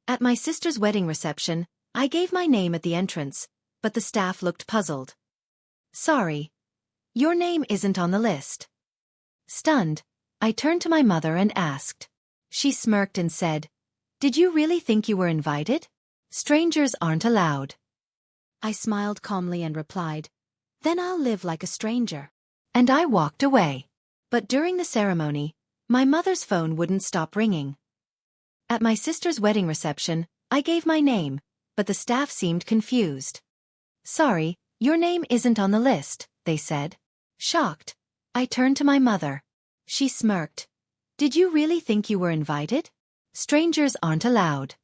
At my sister's wedding reception, I gave my name at the entrance, but the staff looked puzzled. Sorry. Your name isn't on the list. Stunned, I turned to my mother and asked. She smirked and said, Did you really think you were invited? Strangers aren't allowed. I smiled calmly and replied, Then I'll live like a stranger. And I walked away. But during the ceremony, my mother's phone wouldn't stop ringing. At my sister's wedding reception, I gave my name, but the staff seemed confused. Sorry, your name isn't on the list, they said. Shocked, I turned to my mother. She smirked. Did you really think you were invited? Strangers aren't allowed.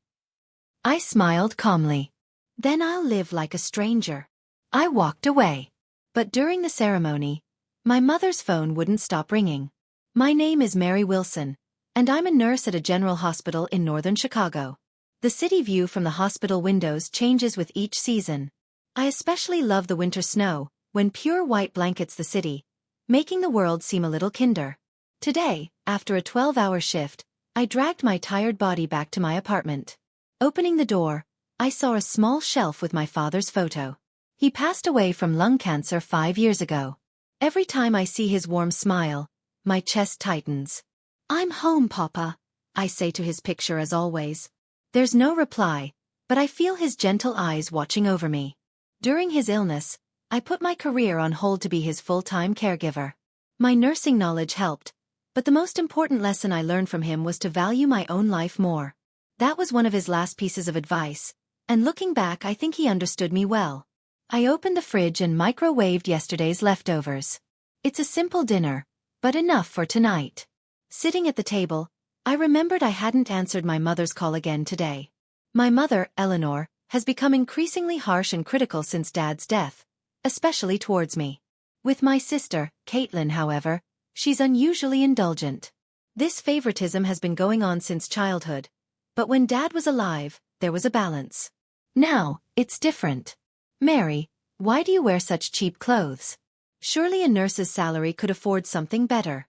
I smiled calmly. Then I'll live like a stranger. I walked away. But during the ceremony, my mother's phone wouldn't stop ringing. My name is Mary Wilson, and I'm a nurse at a general hospital in northern Chicago. The city view from the hospital windows changes with each season. I especially love the winter snow, when pure white blankets the city, making the world seem a little kinder. Today, after a 12-hour shift, I dragged my tired body back to my apartment. Opening the door, I saw a small shelf with my father's photo. He passed away from lung cancer 5 years ago. Every time I see his warm smile, my chest tightens. I'm home, Papa, I say to his picture as always. There's no reply, but I feel his gentle eyes watching over me. During his illness, I put my career on hold to be his full-time caregiver. My nursing knowledge helped, but the most important lesson I learned from him was to value my own life more. That was one of his last pieces of advice, and looking back I think he understood me well. I opened the fridge and microwaved yesterday's leftovers. It's a simple dinner, but enough for tonight. Sitting at the table, I remembered I hadn't answered my mother's call again today. My mother, Eleanor, has become increasingly harsh and critical since Dad's death, especially towards me. With my sister, Caitlin, however, she's unusually indulgent. This favoritism has been going on since childhood, but when Dad was alive, there was a balance. Now, it's different. Mary, why do you wear such cheap clothes? Surely a nurse's salary could afford something better.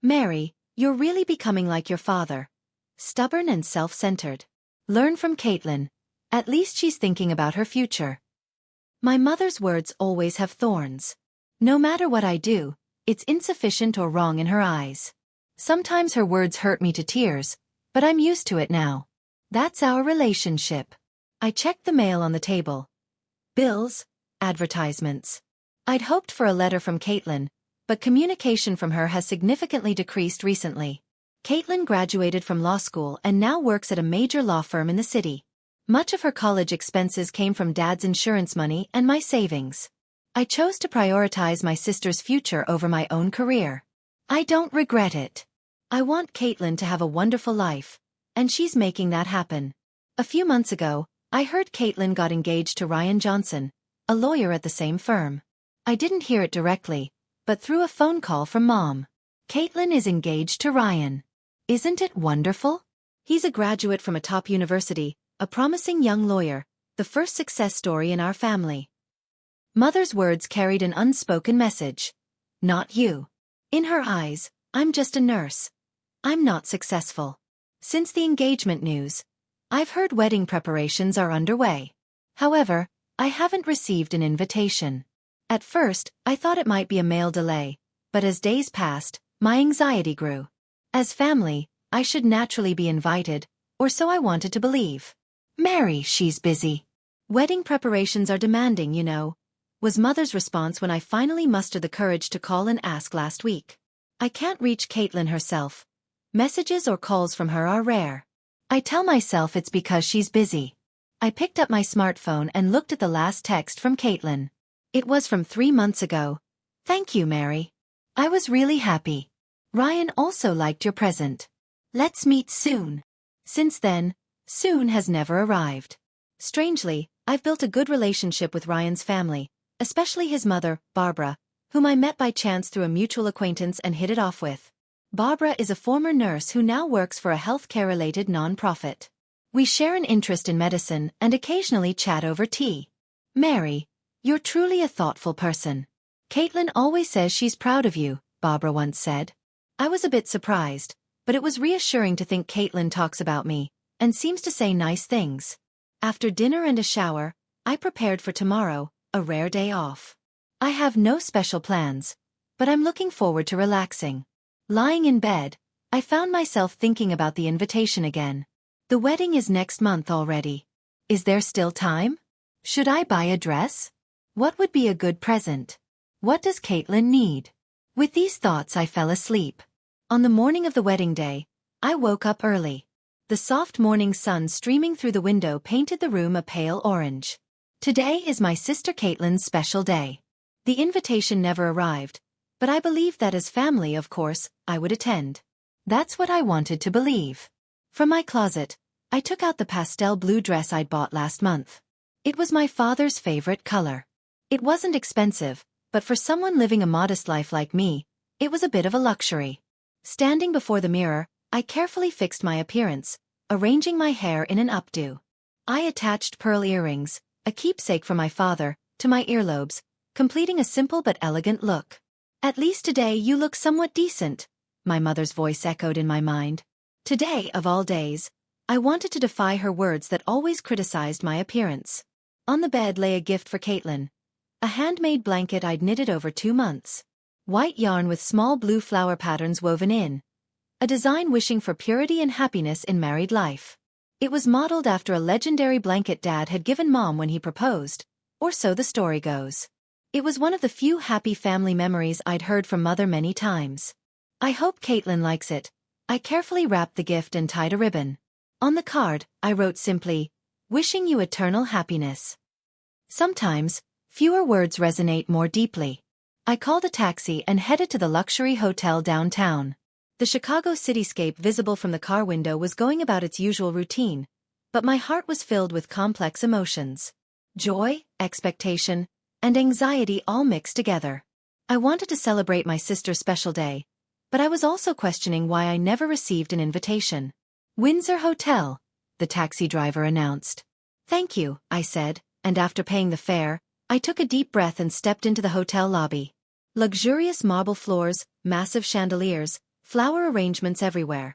Mary, you're really becoming like your father. Stubborn and self-centered. Learn from Caitlin. At least she's thinking about her future. My mother's words always have thorns. No matter what I do, it's insufficient or wrong in her eyes. Sometimes her words hurt me to tears, but I'm used to it now. That's our relationship. I checked the mail on the table. Bills, advertisements. I'd hoped for a letter from Caitlin, but communication from her has significantly decreased recently. Caitlin graduated from law school and now works at a major law firm in the city. Much of her college expenses came from Dad's insurance money and my savings. I chose to prioritize my sister's future over my own career. I don't regret it. I want Caitlin to have a wonderful life, and she's making that happen. A few months ago, I heard Caitlin got engaged to Ryan Johnson, a lawyer at the same firm. I didn't hear it directly, but through a phone call from Mom. Caitlin is engaged to Ryan. Isn't it wonderful? He's a graduate from a top university, a promising young lawyer, the first success story in our family. Mother's words carried an unspoken message. Not you. In her eyes, I'm just a nurse. I'm not successful. Since the engagement news, I've heard wedding preparations are underway. However, I haven't received an invitation. At first, I thought it might be a mail delay, but as days passed, my anxiety grew. As family, I should naturally be invited, or so I wanted to believe. Mary, she's busy. Wedding preparations are demanding, you know, was Mother's response when I finally mustered the courage to call and ask last week. I can't reach Caitlin herself. Messages or calls from her are rare. I tell myself it's because she's busy. I picked up my smartphone and looked at the last text from Caitlin. It was from 3 months ago. Thank you, Mary. I was really happy. Ryan also liked your present. Let's meet soon. Since then, soon has never arrived. Strangely, I've built a good relationship with Ryan's family, especially his mother, Barbara, whom I met by chance through a mutual acquaintance and hit it off with. Barbara is a former nurse who now works for a healthcare-related non-profit. We share an interest in medicine and occasionally chat over tea. Mary, you're truly a thoughtful person. Caitlin always says she's proud of you, Barbara once said. I was a bit surprised, but it was reassuring to think Caitlin talks about me, and seems to say nice things. After dinner and a shower, I prepared for tomorrow, a rare day off. I have no special plans, but I'm looking forward to relaxing. Lying in bed, I found myself thinking about the invitation again. The wedding is next month already. Is there still time? Should I buy a dress? What would be a good present? What does Caitlin need? With these thoughts I fell asleep. On the morning of the wedding day, I woke up early. The soft morning sun streaming through the window painted the room a pale orange. Today is my sister Caitlin's special day. The invitation never arrived, but I believed that as family, of course, I would attend. That's what I wanted to believe. From my closet, I took out the pastel blue dress I'd bought last month. It was my father's favorite color. It wasn't expensive, but for someone living a modest life like me, it was a bit of a luxury. Standing before the mirror, I carefully fixed my appearance, arranging my hair in an updo. I attached pearl earrings, a keepsake from my father, to my earlobes, completing a simple but elegant look. At least today you look somewhat decent, my mother's voice echoed in my mind. Today, of all days, I wanted to defy her words that always criticized my appearance. On the bed lay a gift for Caitlin. A handmade blanket I'd knitted over 2 months. White yarn with small blue flower patterns woven in. A design wishing for purity and happiness in married life. It was modeled after a legendary blanket Dad had given Mom when he proposed, or so the story goes. It was one of the few happy family memories I'd heard from Mother many times. I hope Caitlin likes it. I carefully wrapped the gift and tied a ribbon. On the card, I wrote simply, "Wishing you eternal happiness." Sometimes, fewer words resonate more deeply. I called a taxi and headed to the luxury hotel downtown. The Chicago cityscape visible from the car window was going about its usual routine, but my heart was filled with complex emotions. Joy, expectation, and anxiety all mixed together. I wanted to celebrate my sister's special day, but I was also questioning why I never received an invitation. "Windsor Hotel," the taxi driver announced. "Thank you," I said, and after paying the fare, I took a deep breath and stepped into the hotel lobby. Luxurious marble floors, massive chandeliers, flower arrangements everywhere.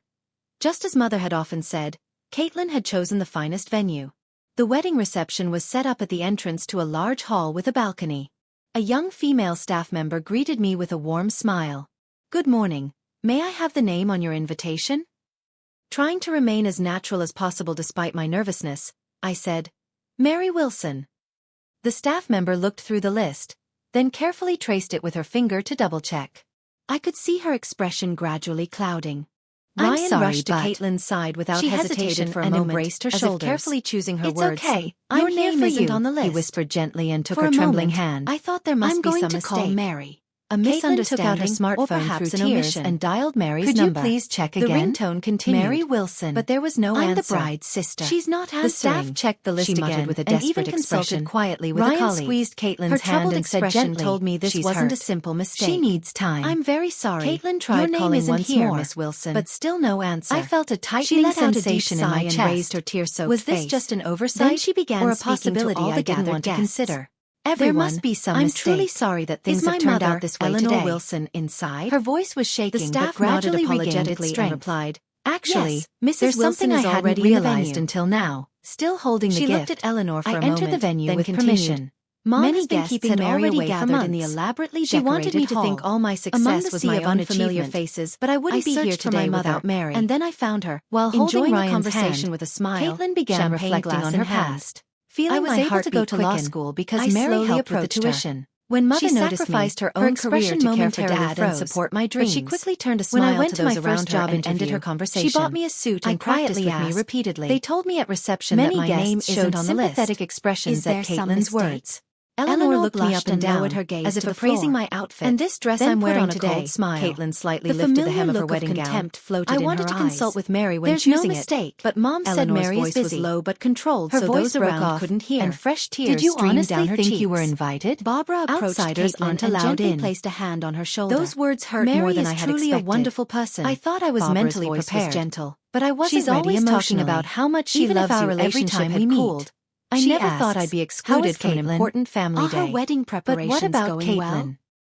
Just as Mother had often said, Caitlin had chosen the finest venue. The wedding reception was set up at the entrance to a large hall with a balcony. A young female staff member greeted me with a warm smile. "Good morning. May I have the name on your invitation?" Trying to remain as natural as possible despite my nervousness, I said, "Mary Wilson." The staff member looked through the list, then carefully traced it with her finger to double-check. I could see her expression gradually clouding. I'm Ryan sorry, rushed to but Caitlin's side without she hesitation hesitated for a and moment, embraced her as if shoulders. carefully choosing her "It's words. okay. Your I'm here name for isn't you," on the list, he whispered gently and took For her a trembling moment, hand. I thought there must I'm be going some to call mistake. Mary. A Caitlin took out her misunderstanding, smartphone or perhaps through an tears omission, and dialed Mary's Could number. you please check The again? ringtone continued. Mary Wilson. But there was no I'm answer. the bride's sister. She's not answering. The staff checked the list She muttered again with a and desperate even consulted expression. quietly with Ryan a colleague. squeezed Caitlin's Her hand troubled and said expression gently, told me this "She's wasn't a hurt. simple mistake. She needs time." I'm very sorry. Caitlin tried Your name calling isn't once here, more, Miss Wilson. but still no answer. I felt a She tightening let out a deep sensation in sigh my and chest. raised her tear-soaked Was this face. just an oversight? Then she began or a speaking to possibility all the I didn't gathered want to guests. consider? There Everyone, must be some I'm mistake. truly sorry that things Is have my turned mother, out this way Eleanor today. Wilson, inside? Her voice was shaking, The staff but gradually nodded regained its apologetically and strength. replied, Actually, "Yes, Mrs. there's Wilson something is I hadn't already in the realized venue." until now." Still holding the She gift, looked at Eleanor for I a entered moment, the venue then with continued. permission. Mom Many has been guests keeping had Mary already away for gathered in the months. elaborately She wanted decorated me to think hall. all my Among success the was sea my of own unfamiliar achievement. faces, But I wouldn't I be here searched for today my mother, without Mary. and then I found her. While Enjoying holding the Ryan's conversation hand, with a smile, Caitlin began champagne reflecting glass on in her hand. past. Feeling I was my able to go heartbeat to law quicken, school because I Mary slowly helped with the approached her. tuition. When Mother She noticed sacrificed me, her her own expression career to care for momentarily Dad and froze, support my but dreams. she quickly turned a When smile I went to to my those first around her job and ended interview, her conversation. she bought me a suit I and practiced quietly with me asked. repeatedly. They told me at reception Many that my name guests showed showed on the list. sympathetic expressions Is there at some Caitlin's mistake? words. Eleanor looked me blushed up and lowered down, her gaze as if to the appraising floor. my outfit. And this dress Then I'm put wearing on a today, cold smile. Caitlin slightly The lifted the familiar hem of her look wedding of gown. contempt floated I in wanted her to eyes. consult with Mary when There's no choosing mistake, it, but Mom said Eleanor's Mary's voice was busy. low but controlled, Her so voice those broke around off, couldn't hear. and fresh tears Did you streamed honestly down her think cheeks. you were invited? Barbara approached Outsiders Caitlin aren't and allowed gently in. placed a hand on her shoulder. Those words hurt Mary more than is I had truly expected. a wonderful person. I thought I was Barbara's mentally voice was prepared, gentle, but I wasn't She's ready always talking emotionally. about how much she Even loves if our you every relationship time had we meet. cooled. I She never thought asks, I'd be "How excluded is from an Caitlin? important family Are her day. wedding But preparations what about going Caitlin? well?"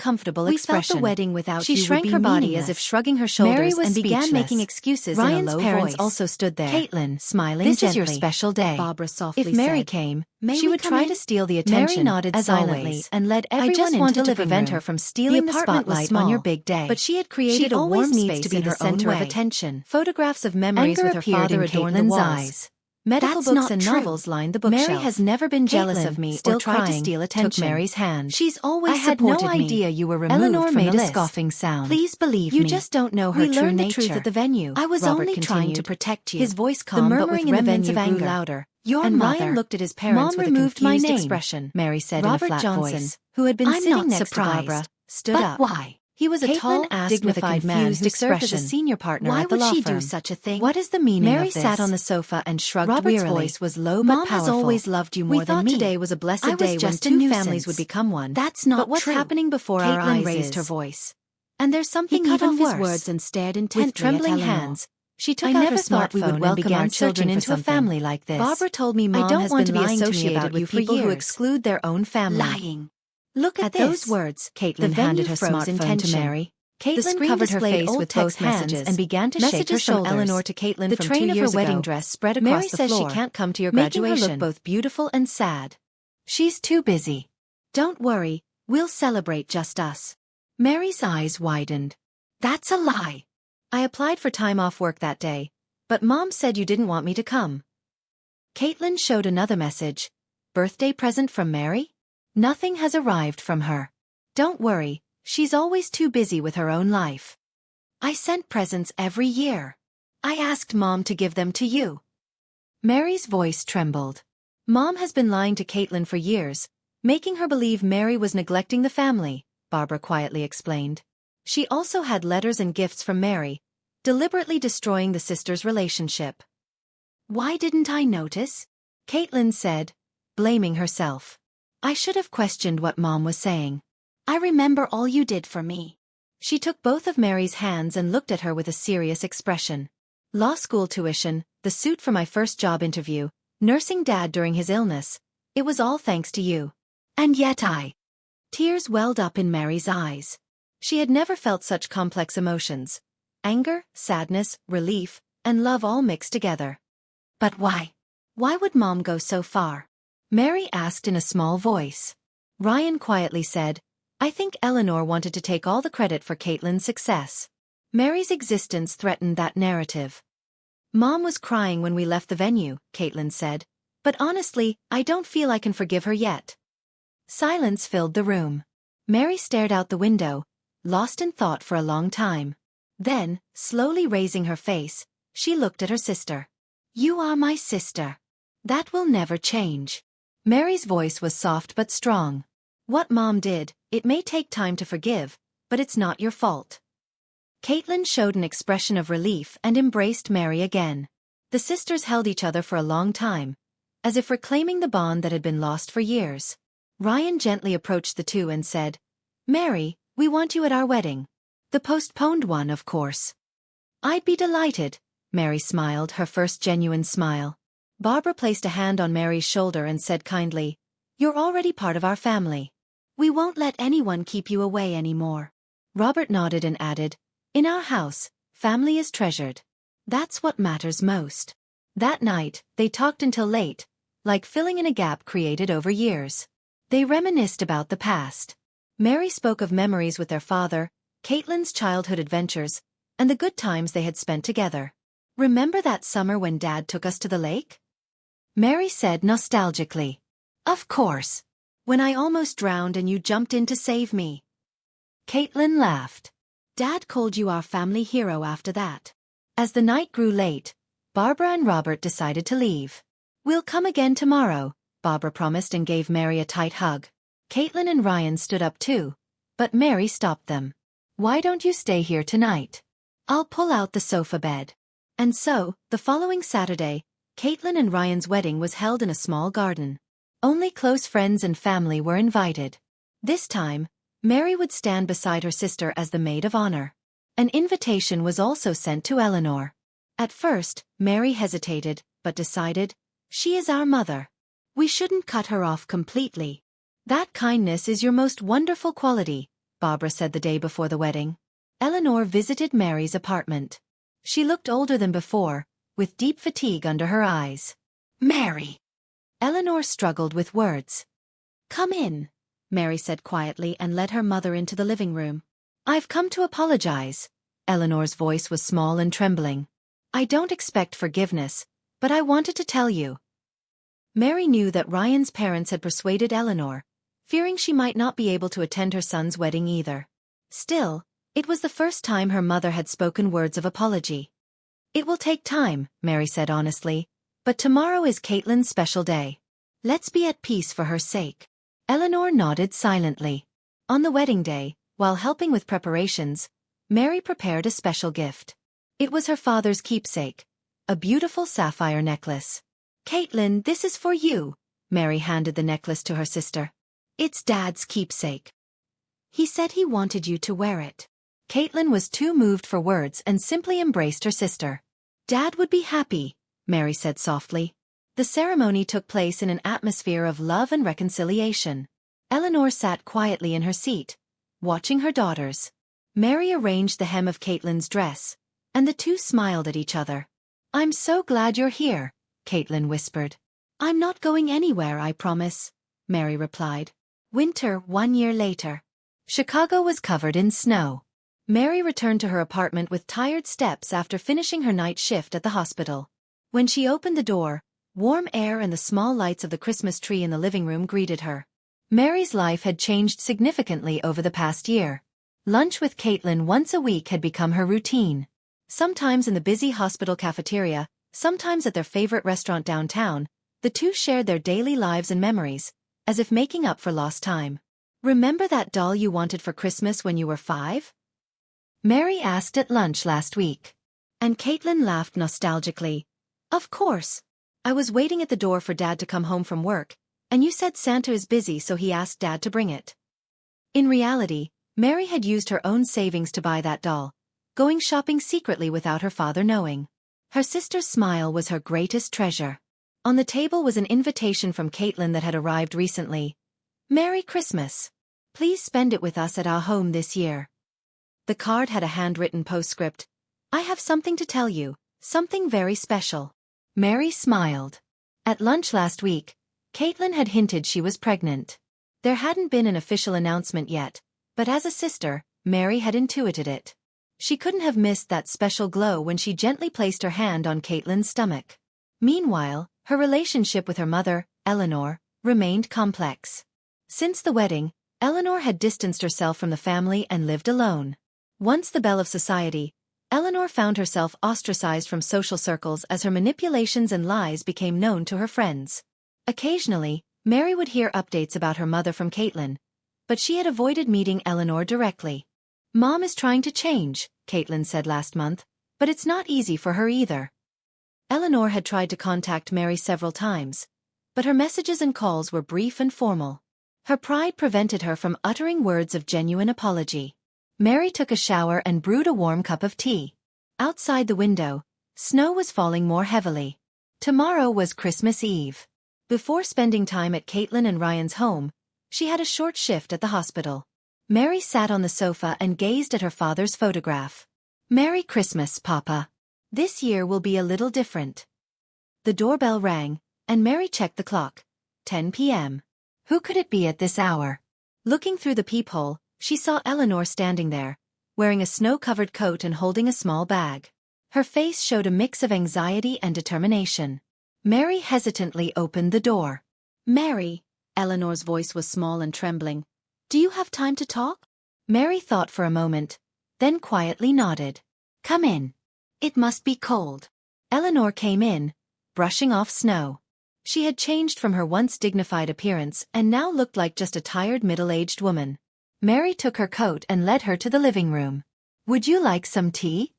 uncomfortable We expression. felt the wedding without She you shrank would be her body meaningless. as if shrugging her shoulders Mary was and began speechless. making excuses Ryan's in a low parents voice. also stood there, Caitlin, smiling "This gently. is your special day," Barbara softly If Mary said. came, May she we would come try in? to steal the Mary attention, nodded as silently always, and led I everyone just into wanted the to living prevent room. her from stealing the apartment was spotlight small, on your big day. but she had created a always warm needs space to be in the her own center of way. attention. Photographs of memories Anger with her appeared father in adorned the Caitlin's walls. eyes. Medical That's books not and true. novels lined the bookshelf. Mary has never been jealous Caitlin, of me still or tried to crying, steal took attention. Mary's hand. She's always I had no supported me. idea you were removed Eleanor from made the a list. scoffing sound. Please believe You me. just don't know her We true learned the nature. truth at the venue. I was Robert only trying to continued. protect you. His voice The calm but with murmuring in the remnants venue of grew anger. louder. Your And mother. Ryan looked at his parents Mom with a removed my confused name. expression. Mary said Robert in a flat Johnson, voice, who had been I'm sitting not next surprised. to Barbara, stood But up. why? He was a Caitlin tall, asked with a dignified man confused who served as a expression. senior partner Why at the would law she firm. do such a thing? What is the meaning Mary of this? sat on the sofa and shrugged Robert's wearily. voice was low but Mom powerful. has always loved you more We than thought me. today was a blessed I was day when just a two nuisance. families would become one. That's not But what's true. happening before our Caitlin eyes raised is... her voice. And there's something He cut even off his worse. words and stared intently With trembling at Eleanor. hands, she took I out never her thought we smartphone would and welcome began our children searching for into a something. family like this. Barbara told me I Mom don't has want been to be lying to me associated about with you people for who years. exclude their own family. Lying. Look at those this. words, The Caitlin handed venue her froze in smartphone to tension. Mary. The Caitlin screen covered her displayed face old with text both hands messages and began to shake her messages from shoulders. Eleanor to Caitlin The from train 2 of her years wedding ago. dress spread Mary across the says floor, she can't come to your making graduation. her look both beautiful and sad. She's too busy. Don't worry, we'll celebrate just us. Mary's eyes widened. That's a lie. I applied for time off work that day, but Mom said you didn't want me to come. Caitlin showed another message. Birthday present from Mary? Nothing has arrived from her. Don't worry, she's always too busy with her own life. I sent presents every year. I asked Mom to give them to you. Mary's voice trembled. Mom has been lying to Caitlin for years, making her believe Mary was neglecting the family, Barbara quietly explained. She also had letters and gifts from Mary, deliberately destroying the sisters' relationship. Why didn't I notice? Caitlin said, blaming herself. I should have questioned what Mom was saying. I remember all you did for me. She took both of Mary's hands and looked at her with a serious expression. Law school tuition, the suit for my first job interview, nursing Dad during his illness, it was all thanks to you. And yet I... Tears welled up in Mary's eyes. She had never felt such complex emotions. Anger, sadness, relief, and love all mixed together. But why? Why would Mom go so far? Mary asked in a small voice. Ryan quietly said, I think Eleanor wanted to take all the credit for Caitlin's success. Mary's existence threatened that narrative. Mom was crying when we left the venue, Caitlin said, but honestly, I don't feel I can forgive her yet. Silence filled the room. Mary stared out the window, lost in thought for a long time. Then, slowly raising her face, she looked at her sister. You are my sister. That will never change. Mary's voice was soft but strong. What Mom did, it may take time to forgive, but it's not your fault. Caitlin showed an expression of relief and embraced Mary again. The sisters held each other for a long time, as if reclaiming the bond that had been lost for years. Ryan gently approached the two and said, Mary, we want you at our wedding. The postponed one, of course. I'd be delighted, Mary smiled, her first genuine smile. Barbara placed a hand on Mary's shoulder and said kindly, You're already part of our family. We won't let anyone keep you away anymore. Robert nodded and added, In our house, family is treasured. That's what matters most. That night, they talked until late, like filling in a gap created over years. They reminisced about the past. Mary spoke of memories with their father, Caitlin's childhood adventures, and the good times they had spent together. Remember that summer when Dad took us to the lake? Mary said nostalgically. Of course. When I almost drowned and you jumped in to save me. Caitlin laughed. Dad called you our family hero after that. As the night grew late, Barbara and Robert decided to leave. We'll come again tomorrow, Barbara promised and gave Mary a tight hug. Caitlin and Ryan stood up too, but Mary stopped them. Why don't you stay here tonight? I'll pull out the sofa bed. And so, the following Saturday, Caitlin and Ryan's wedding was held in a small garden. Only close friends and family were invited. This time, Mary would stand beside her sister as the maid of honor. An invitation was also sent to Eleanor. At first, Mary hesitated, but decided, she is our mother. We shouldn't cut her off completely. That kindness is your most wonderful quality, Barbara said the day before the wedding. Eleanor visited Mary's apartment. She looked older than before, with deep fatigue under her eyes. Mary! Eleanor struggled with words. Come in, Mary said quietly and led her mother into the living room. I've come to apologize. Eleanor's voice was small and trembling. I don't expect forgiveness, but I wanted to tell you. Mary knew that Ryan's parents had persuaded Eleanor, fearing she might not be able to attend her son's wedding either. Still, it was the first time her mother had spoken words of apology. It will take time, Mary said honestly, but tomorrow is Caitlin's special day. Let's be at peace for her sake. Eleanor nodded silently. On the wedding day, While helping with preparations, Mary prepared a special gift. It was her father's keepsake, a beautiful sapphire necklace. "Caitlin, this is for you," Mary handed the necklace to her sister. "It's Dad's keepsake. He said he wanted you to wear it." Caitlin was too moved for words and simply embraced her sister. "Dad would be happy," Mary said softly. The ceremony took place in an atmosphere of love and reconciliation. Eleanor sat quietly in her seat, watching her daughters. Mary arranged the hem of Caitlin's dress, and the two smiled at each other. "I'm so glad you're here," Caitlin whispered. "I'm not going anywhere, I promise," Mary replied. Winter 1 year later. Chicago was covered in snow. Mary returned to her apartment with tired steps after finishing her night shift at the hospital. When she opened the door, warm air and the small lights of the Christmas tree in the living room greeted her. Mary's life had changed significantly over the past year. Lunch with Caitlin once a week had become her routine. Sometimes in the busy hospital cafeteria, sometimes at their favorite restaurant downtown, the two shared their daily lives and memories, as if making up for lost time. "Remember that doll you wanted for Christmas when you were 5? Mary asked at lunch last week. And Caitlin laughed nostalgically. "Of course. I was waiting at the door for Dad to come home from work, and you said Santa is busy, so he asked Dad to bring it." In reality, Mary had used her own savings to buy that doll, going shopping secretly without her father knowing. Her sister's smile was her greatest treasure. On the table was an invitation from Caitlin that had arrived recently. "Merry Christmas. Please spend it with us at our home this year." The card had a handwritten postscript. "I have something to tell you, something very special." Mary smiled. At lunch last week, Caitlin had hinted she was pregnant. There hadn't been an official announcement yet, but as a sister, Mary had intuited it. She couldn't have missed that special glow when she gently placed her hand on Caitlin's stomach. Meanwhile, her relationship with her mother, Eleanor, remained complex. Since the wedding, Eleanor had distanced herself from the family and lived alone. Once the belle of society, Eleanor found herself ostracized from social circles as her manipulations and lies became known to her friends. Occasionally, Mary would hear updates about her mother from Caitlin, but she had avoided meeting Eleanor directly. "Mom is trying to change," Caitlin said last month, "but it's not easy for her either." Eleanor had tried to contact Mary several times, but her messages and calls were brief and formal. Her pride prevented her from uttering words of genuine apology. Mary took a shower and brewed a warm cup of tea. Outside the window, snow was falling more heavily. Tomorrow was Christmas Eve. Before spending time at Caitlin and Ryan's home, she had a short shift at the hospital. Mary sat on the sofa and gazed at her father's photograph. "Merry Christmas, Papa. This year will be a little different." The doorbell rang, and Mary checked the clock. 10 p.m. Who could it be at this hour? Looking through the peephole, she saw Eleanor standing there, wearing a snow-covered coat and holding a small bag. Her face showed a mix of anxiety and determination. Mary hesitantly opened the door. "Mary," Eleanor's voice was small and trembling. "Do you have time to talk?" Mary thought for a moment, then quietly nodded. "Come in. It must be cold." Eleanor came in, brushing off snow. She had changed from her once dignified appearance and now looked like just a tired middle-aged woman. Mary took her coat and led her to the living room. "Would you like some tea?"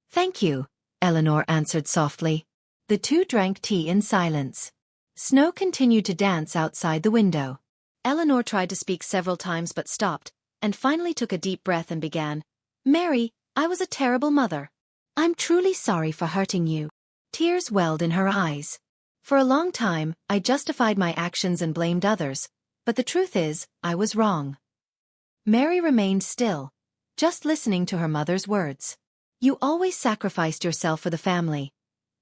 "Thank you," Eleanor answered softly. The two drank tea in silence. Snow continued to dance outside the window. Eleanor tried to speak several times but stopped, and finally took a deep breath and began. "Mary, I was a terrible mother. I'm truly sorry for hurting you." Tears welled in her eyes. "For a long time, I justified my actions and blamed others, but the truth is, I was wrong." Mary remained still, just listening to her mother's words. "You always sacrificed yourself for the family,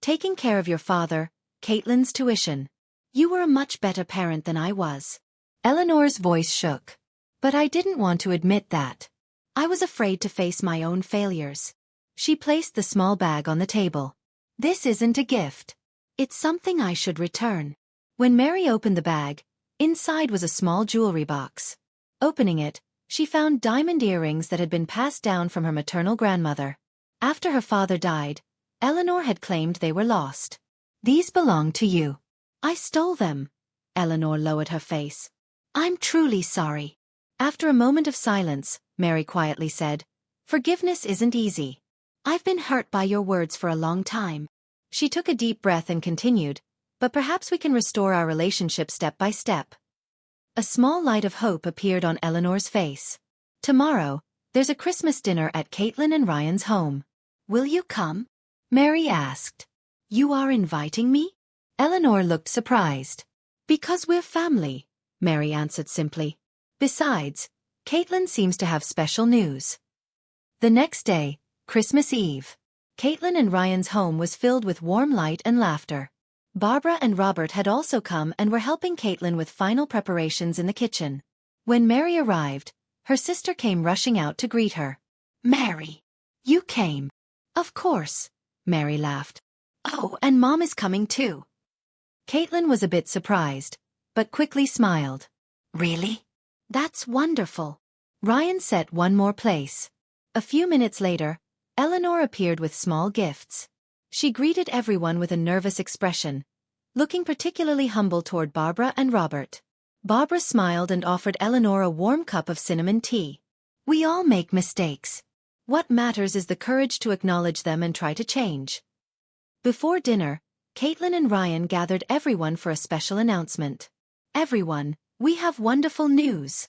taking care of your father, Caitlin's tuition. You were a much better parent than I was." Eleanor's voice shook. "But I didn't want to admit that. I was afraid to face my own failures." She placed the small bag on the table. "This isn't a gift. It's something I should return." When Mary opened the bag, inside was a small jewelry box. Opening it, she found diamond earrings that had been passed down from her maternal grandmother. After her father died, Eleanor had claimed they were lost. "These belong to you." "I stole them." Eleanor lowered her face. "I'm truly sorry." After a moment of silence, Mary quietly said. Forgiveness isn't easy. I've been hurt by your words for a long time. She took a deep breath and continued, but perhaps we can restore our relationship step by step. A small light of hope appeared on Eleanor's face. Tomorrow, there's a Christmas dinner at Caitlin and Ryan's home. Will you come? Mary asked. You are inviting me? Eleanor looked surprised. Because we're family, Mary answered simply. Besides, Caitlin seems to have special news. The next day, Christmas Eve, Caitlin and Ryan's home was filled with warm light and laughter. Barbara and Robert had also come and were helping Caitlin with final preparations in the kitchen. When Mary arrived, her sister came rushing out to greet her. Mary, you came. Of course, Mary laughed. Oh, and Mom is coming too. Caitlin was a bit surprised, but quickly smiled. Really? That's wonderful. Ryan set one more place. A few minutes later, Eleanor appeared with small gifts. She greeted everyone with a nervous expression, looking particularly humble toward Barbara and Robert. Barbara smiled and offered Eleanor a warm cup of cinnamon tea. We all make mistakes. What matters is the courage to acknowledge them and try to change. Before dinner, Caitlin and Ryan gathered everyone for a special announcement. Everyone, we have wonderful news.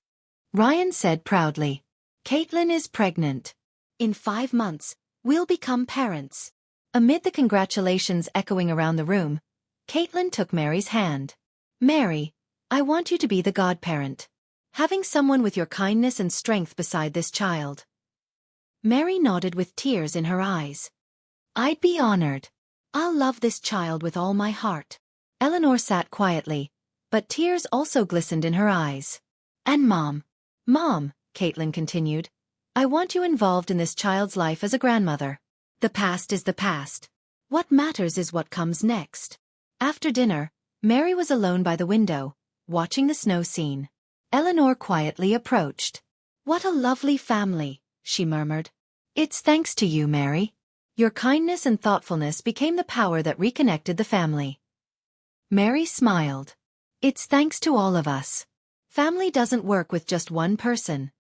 Ryan said proudly. Caitlin is pregnant. In 5 months, we'll become parents. Amid the congratulations echoing around the room, Caitlin took Mary's hand. Mary, I want you to be the godparent. Having someone with your kindness and strength beside this child. Mary nodded with tears in her eyes. I'd be honored. I'll love this child with all my heart. Eleanor sat quietly, but tears also glistened in her eyes. And Mom, Caitlin continued, I want you involved in this child's life as a grandmother. The past is the past. What matters is what comes next. After dinner, Mary was alone by the window, watching the snow scene. Eleanor quietly approached. What a lovely family, she murmured. It's thanks to you, Mary. Your kindness and thoughtfulness became the power that reconnected the family. Mary smiled. It's thanks to all of us. Family doesn't work with just one person.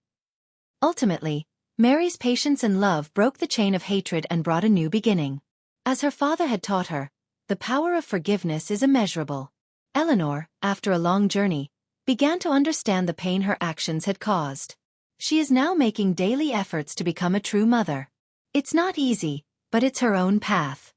Ultimately, Mary's patience and love broke the chain of hatred and brought a new beginning. As her father had taught her, the power of forgiveness is immeasurable. Eleanor, after a long journey, began to understand the pain her actions had caused. She is now making daily efforts to become a true mother. It's not easy, but it's her own path.